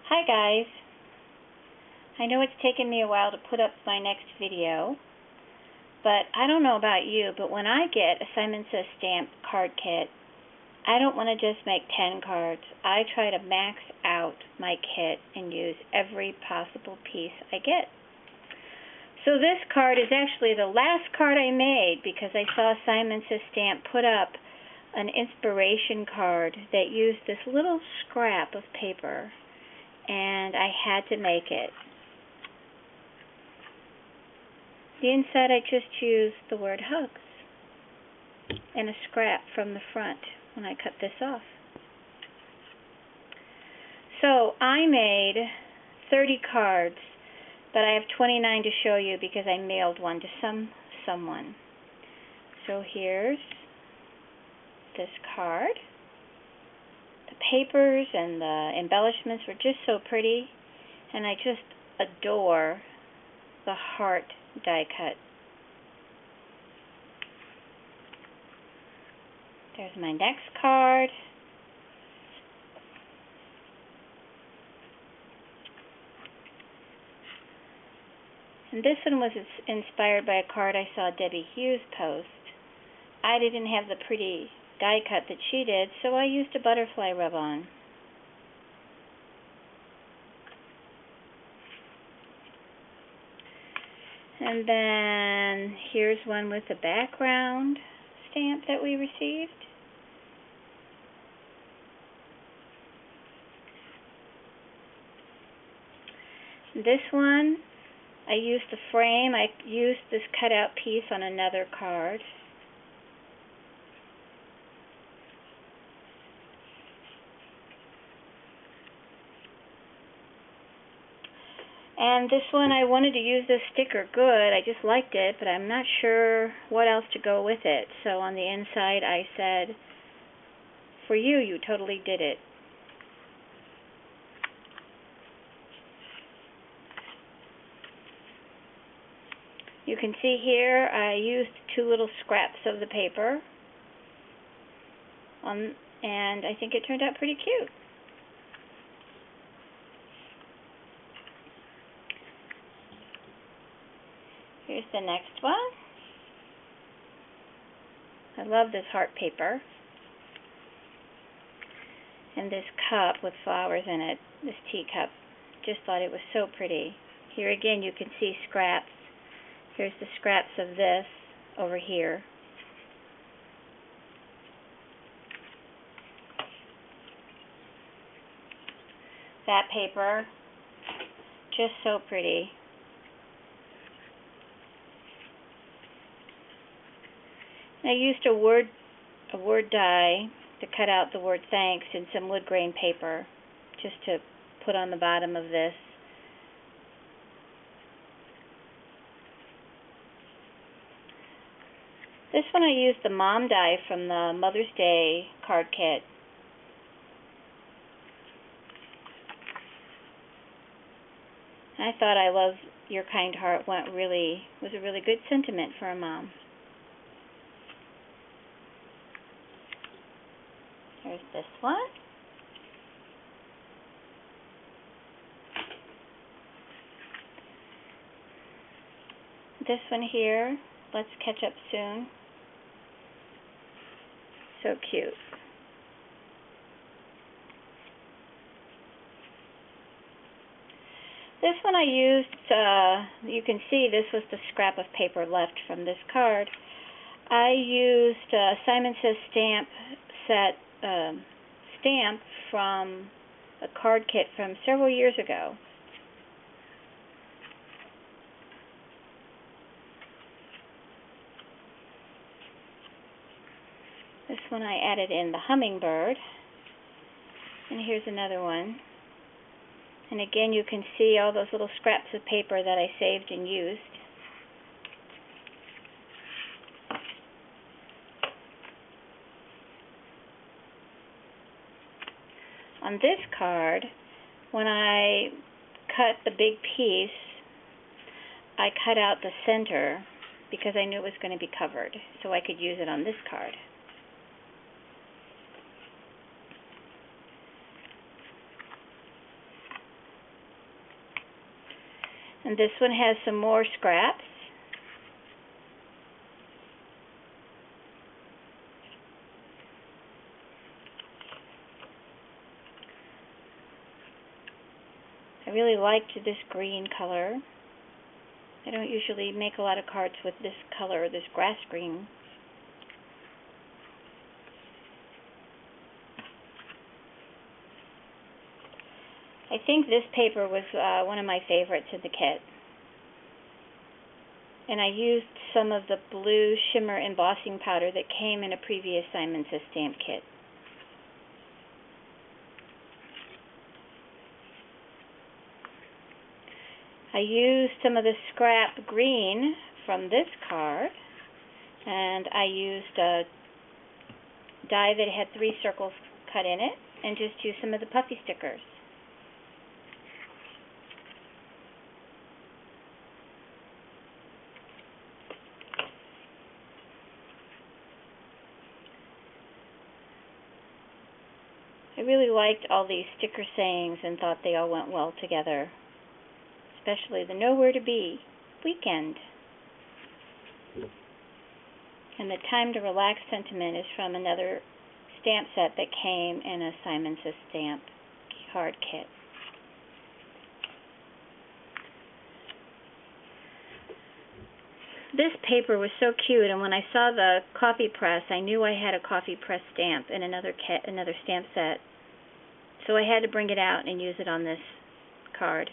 Hi guys, I know it's taken me a while to put up my next video, but I don't know about you, but when I get a Simon Says Stamp card kit, I don't want to just make 10 cards. I try to max out my kit and use every possible piece I get. So this card is actually the last card I made because I saw Simon Says Stamp put up an inspiration card that used this little scrap of paper, and I had to make it. The inside I just used the word hugs and a scrap from the front when I cut this off. So I made 30 cards, but I have 29 to show you because I mailed one to someone. So here's this card. The papers and the embellishments were just so pretty, and I just adore the heart die cut. There's my next card. And this one was inspired by a card I saw Debbie Hughes post. I didn't have the pretty die cut that she did, so I used a butterfly rub-on. And then here's one with the background stamp that we received. This one, I used the frame. I used this cutout piece on another card. And this one, I wanted to use this sticker good. I just liked it, but I'm not sure what else to go with it. So on the inside, I said, "For you, you totally did it." You can see here, I used two little scraps of the paper, and I think it turned out pretty cute. Here's the next one. I love this heart paper. And this cup with flowers in it, this teacup. Just thought it was so pretty. Here again you can see scraps. Here's the scraps of this over here. That paper, just so pretty. I used a word die to cut out the word thanks in some wood grain paper, just to put on the bottom of this. This one I used the mom die from the Mother's Day card kit. I thought "I love your kind heart" was a really good sentiment for a mom. Here's this one. This one here, "Let's catch up soon." So cute. This one I used, you can see this was the scrap of paper left from this card. I used Simon Says Stamp set stamp from a card kit from several years ago. This one I added in the hummingbird. And here's another one. And again you can see all those little scraps of paper that I saved and used. On this card, when I cut the big piece, I cut out the center because I knew it was going to be covered, so I could use it on this card. And this one has some more scraps. I really liked this green color. I don't usually make a lot of cards with this color, this grass green. I think this paper was one of my favorites in the kit. And I used some of the blue shimmer embossing powder that came in a previous Simon Says stamp kit. I used some of the scrap green from this card, and I used a die that had 3 circles cut in it, and just used some of the puffy stickers. I really liked all these sticker sayings and thought they all went well together. Especially the Nowhere to Be weekend. And the Time to Relax sentiment is from another stamp set that came in a Simon Says stamp card kit. This paper was so cute, and when I saw the coffee press, I knew I had a coffee press stamp in another stamp set. So I had to bring it out and use it on this card.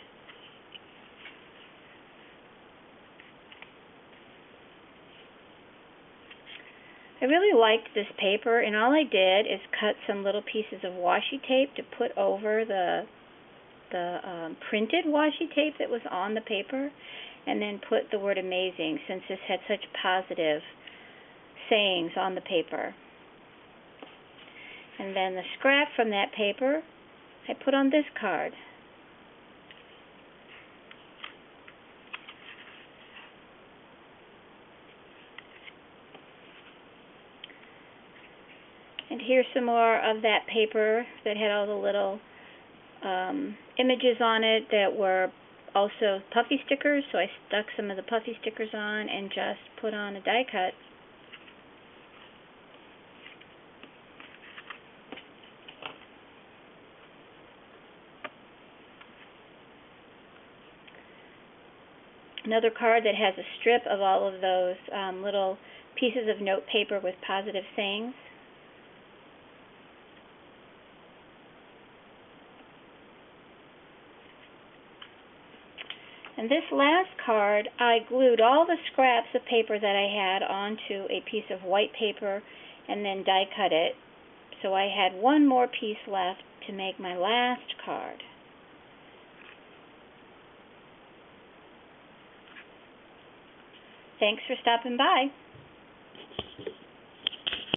I really liked this paper, and all I did is cut some little pieces of washi tape to put over the printed washi tape that was on the paper, and then put the word amazing, since this had such positive sayings on the paper. And then the scrap from that paper I put on this card. And here's some more of that paper that had all the little images on it that were also puffy stickers, so I stuck some of the puffy stickers on and just put on a die cut. Another card that has a strip of all of those little pieces of note paper with positive sayings. And this last card, I glued all the scraps of paper that I had onto a piece of white paper and then die cut it. So I had one more piece left to make my last card. Thanks for stopping by.